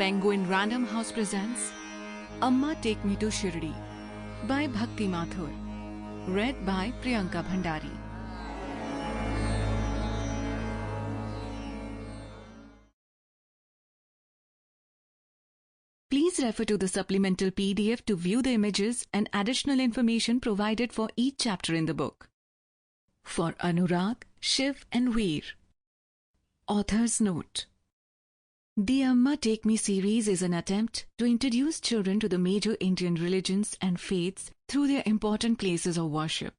Penguin Random House presents Amma Take Me to Shirdi by Bhakti Mathur. Read by Priyanka Bhandari. Please refer to the supplemental PDF to view the images and additional information provided for each chapter in the book. For Anurag, Shiv and Veer. Author's note. The Amma Take Me series is an attempt to introduce children to the major Indian religions and faiths through their important places of worship.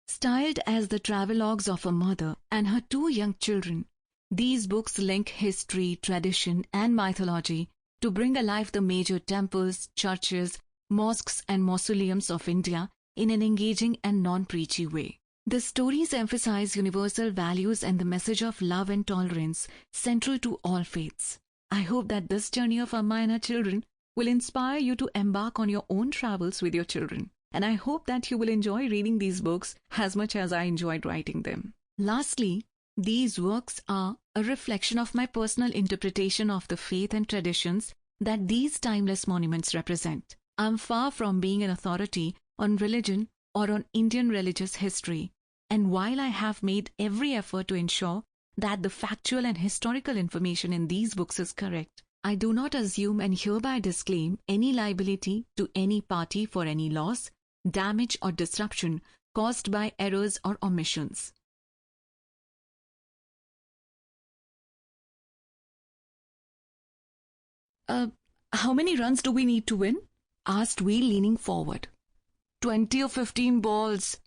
Styled as the travelogues of a mother and her two young children, these books link history, tradition and mythology to bring alive the major temples, churches, mosques and mausoleums of India in an engaging and non-preachy way. The stories emphasize universal values and the message of love and tolerance central to all faiths. I hope that this journey of Amma and her children will inspire you to embark on your own travels with your children. And I hope that you will enjoy reading these books as much as I enjoyed writing them. Lastly, these works are a reflection of my personal interpretation of the faith and traditions that these timeless monuments represent. I'm far from being an authority on religion or on Indian religious history. And while I have made every effort to ensure that the factual and historical information in these books is correct, I do not assume and hereby disclaim any liability to any party for any loss, damage or disruption caused by errors or omissions. How many runs do we need to win? Asked Veer, leaning forward. 20 or 15 balls,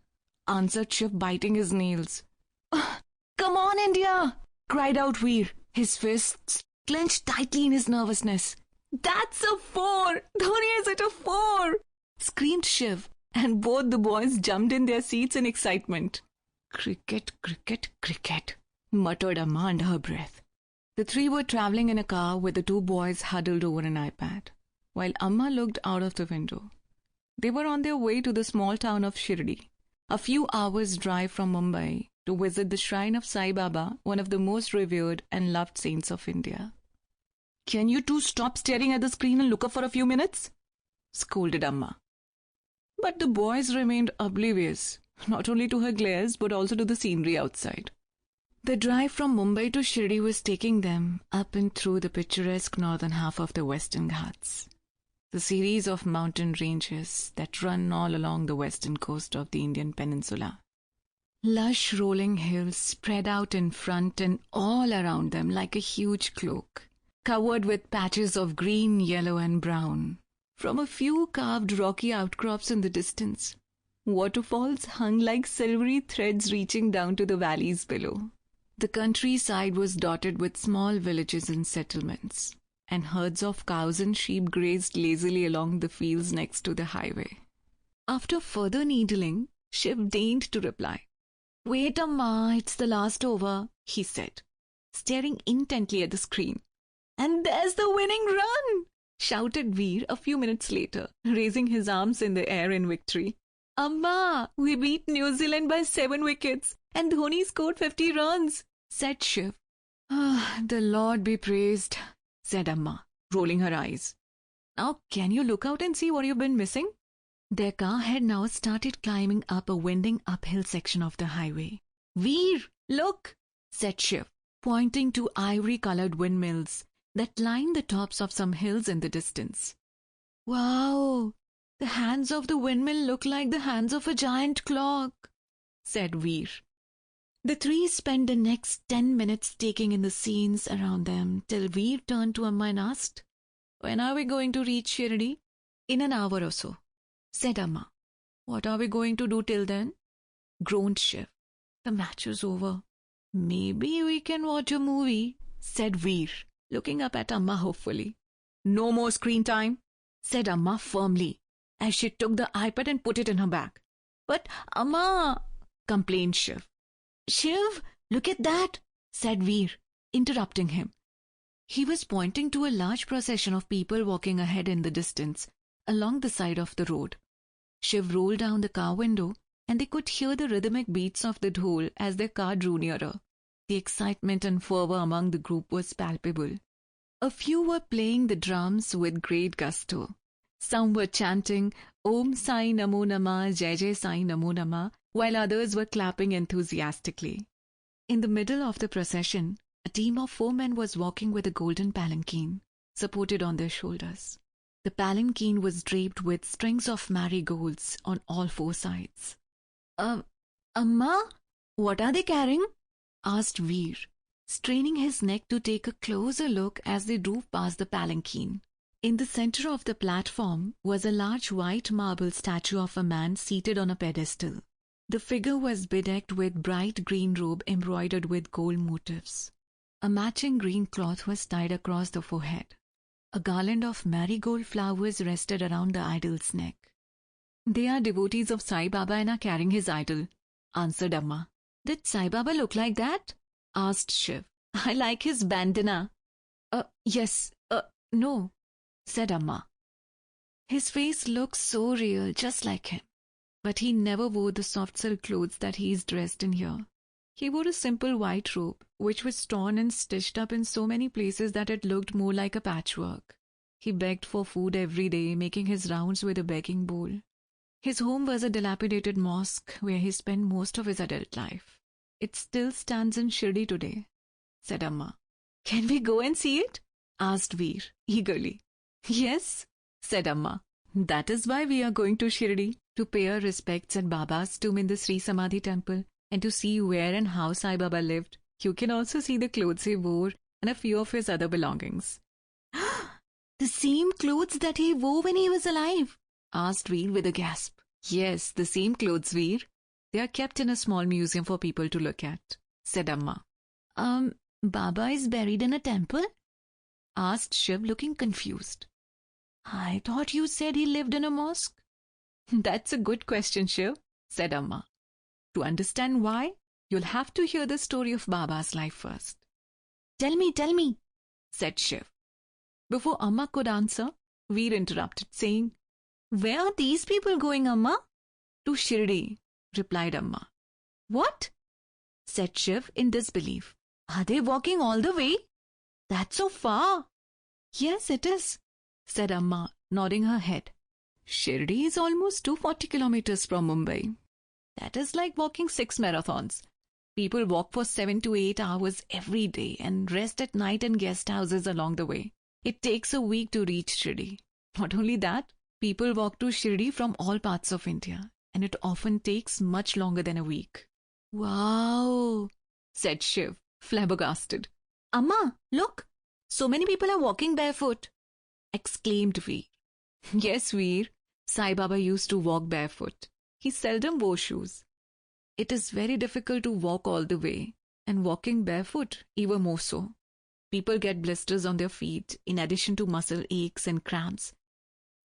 answered Shiv, biting his nails. Come on, India! Cried out Veer, his fists clenched tightly in his nervousness. That's a 4! Dhoni is at a 4! Screamed Shiv, and both the boys jumped in their seats in excitement. Cricket, cricket, cricket, muttered Amma under her breath. The three were travelling in a car with the two boys huddled over an iPad, while Amma looked out of the window. They were on their way to the small town of Shirdi, a few hours' drive from Mumbai, to visit the shrine of Sai Baba, one of the most revered and loved saints of India. Can you two stop staring at the screen and look up for a few minutes? Scolded Amma. But the boys remained oblivious, not only to her glares but also to the scenery outside. The drive from Mumbai to Shirdi was taking them up and through the picturesque northern half of the Western Ghats, the series of mountain ranges that run all along the western coast of the Indian peninsula. Lush rolling hills spread out in front and all around them like a huge cloak, covered with patches of green, yellow and brown. From a few carved rocky outcrops in the distance, waterfalls hung like silvery threads reaching down to the valleys below. The countryside was dotted with small villages and settlements, and herds of cows and sheep grazed lazily along the fields next to the highway. After further needling, Shiv deigned to reply. Wait, Amma, it's the last over, he said, staring intently at the screen. And there's the winning run, shouted Veer a few minutes later, raising his arms in the air in victory. Amma, we beat New Zealand by 7 wickets, and Dhoni scored 50 runs, said Shiv. The Lord be praised, said Amma, rolling her eyes. Now can you look out and see what you've been missing? Their car had now started climbing up a winding uphill section of the highway. Veer, look, said Shiv, pointing to ivory-coloured windmills that lined the tops of some hills in the distance. Wow, the hands of the windmill look like the hands of a giant clock, said Veer. The three spent the next 10 minutes taking in the scenes around them till Veer turned to Amma and asked, When are we going to reach Shirdi? In an hour or so, said Amma. What are we going to do till then? Groaned Shiv. The match is over. Maybe we can watch a movie, said Veer, looking up at Amma hopefully. No more screen time, said Amma firmly, as she took the iPad and put it in her bag. But Amma, complained Shiv. Shiv, look at that, said Veer, interrupting him. He was pointing to a large procession of people walking ahead in the distance, along the side of the road. Shiv rolled down the car window, and they could hear the rhythmic beats of the dhol as their car drew nearer. The excitement and fervour among the group was palpable. A few were playing the drums with great gusto. Some were chanting Om Sai Namo Namah Jai Jai Sai Namo Namah, while others were clapping enthusiastically. In the middle of the procession, a team of 4 men was walking with a golden palanquin, supported on their shoulders. The palanquin was draped with strings of marigolds on all 4 sides. Amma, what are they carrying? Asked Veer, straining his neck to take a closer look as they drove past the palanquin. In the center of the platform was a large white marble statue of a man seated on a pedestal. The figure was bedecked with bright green robe embroidered with gold motifs. A matching green cloth was tied across the forehead. A garland of marigold flowers rested around the idol's neck. They are devotees of Sai Baba and are carrying his idol, answered Amma. Did Sai Baba look like that? Asked Shiv. I like his bandana. Yes, no, said Amma. His face looks so real, just like him. But he never wore the soft silk clothes that he is dressed in here. He wore a simple white robe, which was torn and stitched up in so many places that it looked more like a patchwork. He begged for food every day, making his rounds with a begging bowl. His home was a dilapidated mosque where he spent most of his adult life. It still stands in Shirdi today, said Amma. Can we go and see it? Asked Veer, eagerly. Yes, said Amma. That is why we are going to Shirdi, to pay our respects at Baba's tomb in the Shri Samadhi Temple, and to see where and how Sai Baba lived. You can also see the clothes he wore and a few of his other belongings. The same clothes that he wore when he was alive? Asked Veer with a gasp. Yes, the same clothes, Veer. They are kept in a small museum for people to look at, said Amma. Baba is buried in a temple? Asked Shiv, looking confused. I thought you said he lived in a mosque. That's a good question, Shiv, said Amma. To understand why, you'll have to hear the story of Baba's life first. Tell me, said Shiv. Before Amma could answer, Veer interrupted, saying, Where are these people going, Amma? To Shirdi, replied Amma. What? Said Shiv in disbelief. Are they walking all the way? That's so far. Yes, it is, said Amma, nodding her head. Shirdi is almost 240 kilometers from Mumbai. That is like walking 6 marathons. People walk for 7 to 8 hours every day and rest at night in guest houses along the way. It takes a week to reach Shirdi. Not only that, people walk to Shirdi from all parts of India, and it often takes much longer than a week. Wow, said Shiv, flabbergasted. Amma, look, so many people are walking barefoot, exclaimed Veer. Yes, Veer, Sai Baba used to walk barefoot. He seldom wore shoes. It is very difficult to walk all the way, and walking barefoot even more so. People get blisters on their feet, in addition to muscle aches and cramps.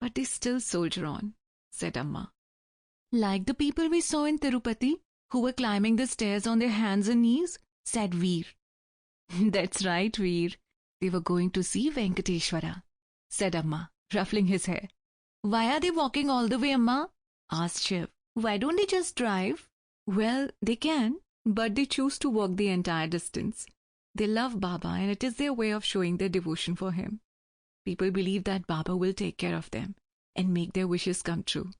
But they still soldier on, said Amma. Like the people we saw in Tirupati, who were climbing the stairs on their hands and knees, said Veer. That's right, Veer. They were going to see Venkateshwara, said Amma, ruffling his hair. Why are they walking all the way, Amma? Asked Shiv. Why don't they just drive? Well, they can, but they choose to walk the entire distance. They love Baba, and it is their way of showing their devotion for him. People believe that Baba will take care of them and make their wishes come true.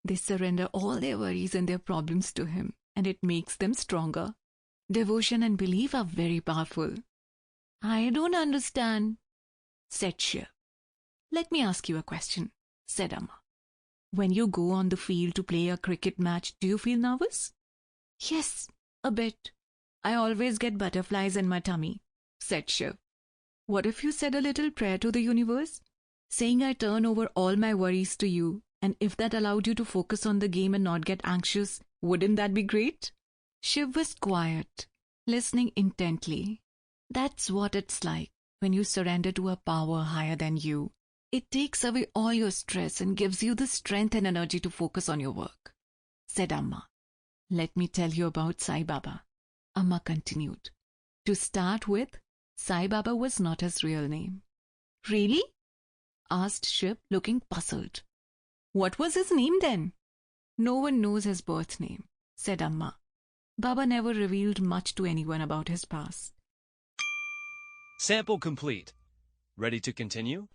They surrender all their worries and their problems to him, and it makes them stronger. Devotion and belief are very powerful. I don't understand, said Shiv. Let me ask you a question, said Amma. When you go on the field to play a cricket match, do you feel nervous? Yes, a bit. I always get butterflies in my tummy, said Shiv. What if you said a little prayer to the universe, saying I turn over all my worries to you, and if that allowed you to focus on the game and not get anxious, wouldn't that be great? Shiv was quiet, listening intently. That's what it's like when you surrender to a power higher than you. It takes away all your stress and gives you the strength and energy to focus on your work, said Amma. Let me tell you about Sai Baba, Amma continued. To start with, Sai Baba was not his real name. Really? Asked Shiv, looking puzzled. What was his name then? No one knows his birth name, said Amma. Baba never revealed much to anyone about his past. Sample complete. Ready to continue?